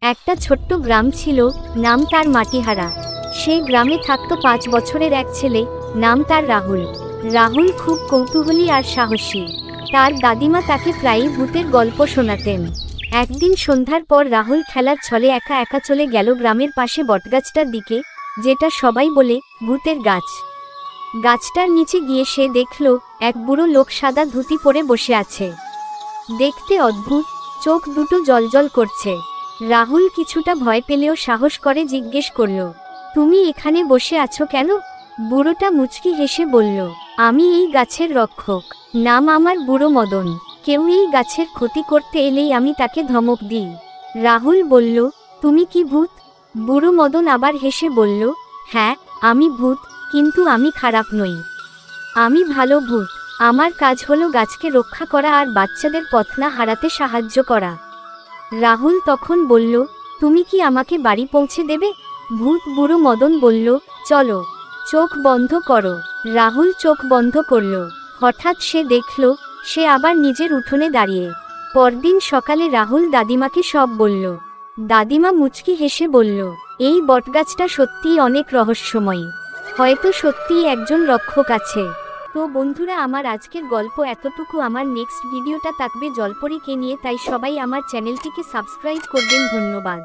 একটা ছোট্ট গ্রাম ছিল, নাম তার মাটিহারা। সে গ্রামে থাকতো 5 বছরের এক ছেলে, নাম তার রাহুল। রাহুল খুব কৌতূহলী আর সাহসী। তার দাদিমা তাকে প্রায়ই ভূতের গল্প শোনাতেন। একদিন সন্ধ্যার পর রাহুল খেলার ছলে একা একা চলে গেল গ্রামের পাশে বটগাছটার দিকে, যেটা সবাই বলে ভূতের গাছ। গাছটার নিচে গিয়ে সে দেখল এক বুড়ো লোক সাদা ধুতি পরে বসে আছে। দেখতে অদ্ভুত, চোখ দুটো জ্বলজ্বল করছে। রাহুল কিছুটা ভয় পেলেও সাহস করে জিজ্ঞেস করল, তুমি এখানে বসে আছো কেন? বুড়োটা মুচকি হেসে বলল, আমি এই গাছের রক্ষক, নাম আমার বুড়ো মদন। কেউ এই গাছের ক্ষতি করতে এলেই আমি তাকে ধমক দিই। রাহুল বলল, তুমি কি ভূত? বুড়ো মদন আবার হেসে বলল, হ্যাঁ, আমি ভূত, কিন্তু আমি খারাপ নই। আমি ভালো ভূত। আমার কাজ হলো গাছকে রক্ষা করা আর বাচ্চাদের পথ না হারাতে সাহায্য করা। রাহুল তখন বলল, তুমি কি আমাকে বাড়ি পৌঁছে দেবে? বুড়ো মদন বলল, চলো। চোখ বন্ধ করো। রাহুল চোখ বন্ধ করল। হঠাৎ সে দেখল সে আবার নিজের উঠোনে দাঁড়িয়ে। পরদিন সকালে রাহুল দাদিমাকে সব বলল। দাদিমা মুচকি হেসে বলল, এই বটগাছটা সত্যিই অনেক রহস্যময়ী। হয়তো সত্যিই একজন রক্ষক আছে। তো বন্ধুরা, আমার আজকের গল্প এতটুকু। আমার নেক্সট ভিডিওটা থাকবে জলপরীকে নিয়ে, তাই সবাই আমার চ্যানেলটিকে সাবস্ক্রাইব করবেন। ধন্যবাদ।